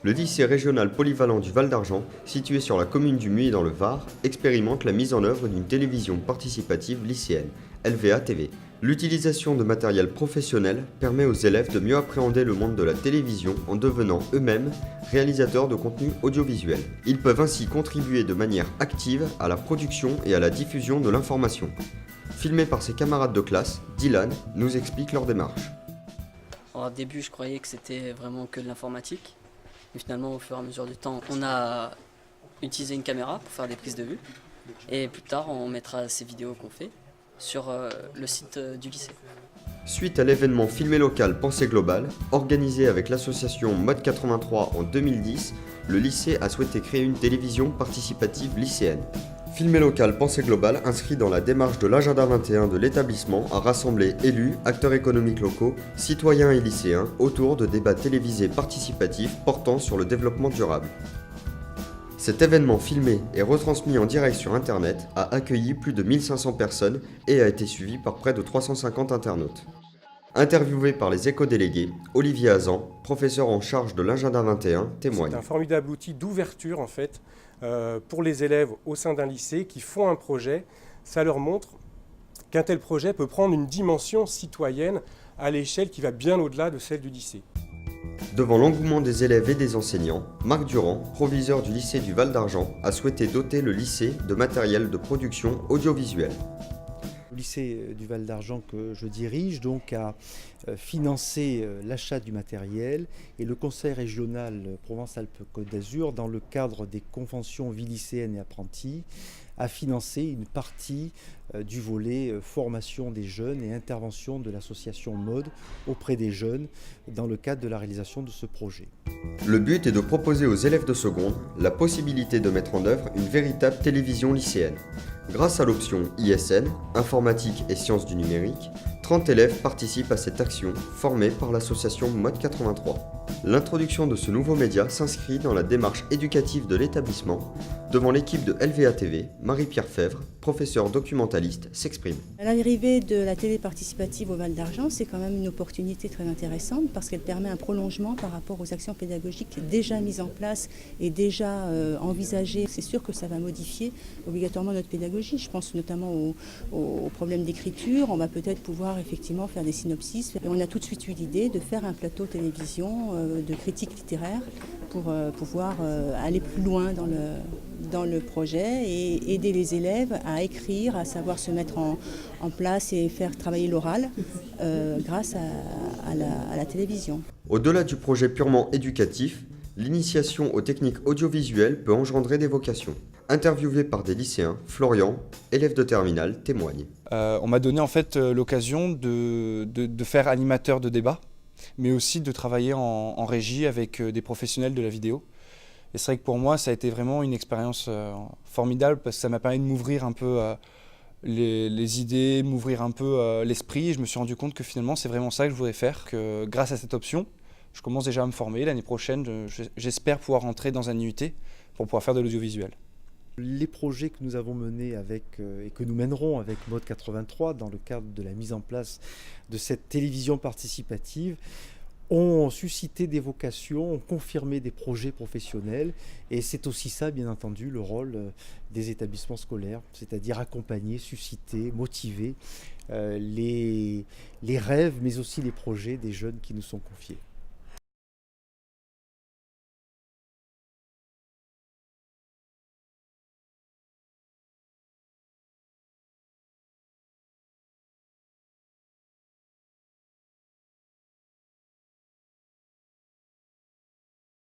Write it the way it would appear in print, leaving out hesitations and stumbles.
Le lycée régional polyvalent du Val d'Argent, situé sur la commune du Muy dans le Var, expérimente la mise en œuvre d'une télévision participative lycéenne, LVA-TV. L'utilisation de matériel professionnel permet aux élèves de mieux appréhender le monde de la télévision en devenant eux-mêmes réalisateurs de contenu audiovisuel. Ils peuvent ainsi contribuer de manière active à la production et à la diffusion de l'information. Filmé par ses camarades de classe, Dylan nous explique leur démarche. Au début, je croyais que c'était vraiment que de l'informatique. Mais finalement, au fur et à mesure du temps, on a utilisé une caméra pour faire des prises de vue. Et plus tard, on mettra ces vidéos qu'on fait sur le site du lycée. Suite à l'événement Filmé local Pensée globale, organisé avec l'association Mode 83 en 2010, le lycée a souhaité créer une télévision participative lycéenne. Filmé local Pensée globale inscrit dans la démarche de l'agenda 21 de l'établissement à rassembler élus, acteurs économiques locaux, citoyens et lycéens autour de débats télévisés participatifs portant sur le développement durable. Cet événement filmé et retransmis en direct sur Internet a accueilli plus de 1500 personnes et a été suivi par près de 350 internautes. Interviewé par les éco-délégués, Olivier Hazan, professeur en charge de l'agenda 21, témoigne. C'est un formidable outil d'ouverture en fait pour les élèves au sein d'un lycée qui font un projet. Ça leur montre qu'un tel projet peut prendre une dimension citoyenne à l'échelle qui va bien au-delà de celle du lycée. Devant l'engouement des élèves et des enseignants, Marc Durand, proviseur du lycée du Val d'Argent, a souhaité doter le lycée de matériel de production audiovisuelle. Le lycée du Val d'Argent que je dirige donc a financé l'achat du matériel et le conseil régional Provence-Alpes-Côte d'Azur, dans le cadre des conventions vie lycéenne et apprentis, a financé une partie du volet formation des jeunes et intervention de l'association Mode auprès des jeunes dans le cadre de la réalisation de ce projet. Le but est de proposer aux élèves de seconde la possibilité de mettre en œuvre une véritable télévision lycéenne. Grâce à l'option ISN, Informatique et Sciences du numérique, 30 élèves participent à cette action formée par l'association Mode 83. L'introduction de ce nouveau média s'inscrit dans la démarche éducative de l'établissement. Devant l'équipe de LVA-TV, Marie-Pierre Fèvre, professeure documentaliste, s'exprime. L'arrivée de la télé participative au Val d'Argent, c'est quand même une opportunité très intéressante parce qu'elle permet un prolongement par rapport aux actions pédagogiques déjà mises en place et déjà envisagées. C'est sûr que ça va modifier obligatoirement notre pédagogie. Je pense notamment aux problèmes d'écriture. On va peut-être pouvoir effectivement faire des synopsis. Et on a tout de suite eu l'idée de faire un plateau télévision de critique littéraire pour pouvoir aller plus loin dans le projet et aider les élèves à écrire, à savoir se mettre en place et faire travailler l'oral grâce à la télévision. Au-delà du projet purement éducatif, l'initiation aux techniques audiovisuelles peut engendrer des vocations. Interviewé par des lycéens, Florian, élève de terminale, témoigne. On m'a donné en fait l'occasion de faire animateur de débat, mais aussi de travailler en régie avec des professionnels de la vidéo. Et c'est vrai que pour moi, ça a été vraiment une expérience formidable parce que ça m'a permis de m'ouvrir un peu les idées, m'ouvrir un peu l'esprit. Et je me suis rendu compte que finalement, c'est vraiment ça que je voudrais faire. Que grâce à cette option, je commence déjà à me former. L'année prochaine, j'espère pouvoir rentrer dans un IUT pour pouvoir faire de l'audiovisuel. Les projets que nous avons menés et que nous mènerons avec Mode 83 dans le cadre de la mise en place de cette télévision participative ont suscité des vocations, ont confirmé des projets professionnels et c'est aussi ça, bien entendu, le rôle des établissements scolaires, c'est-à-dire accompagner, susciter, motiver les rêves mais aussi les projets des jeunes qui nous sont confiés.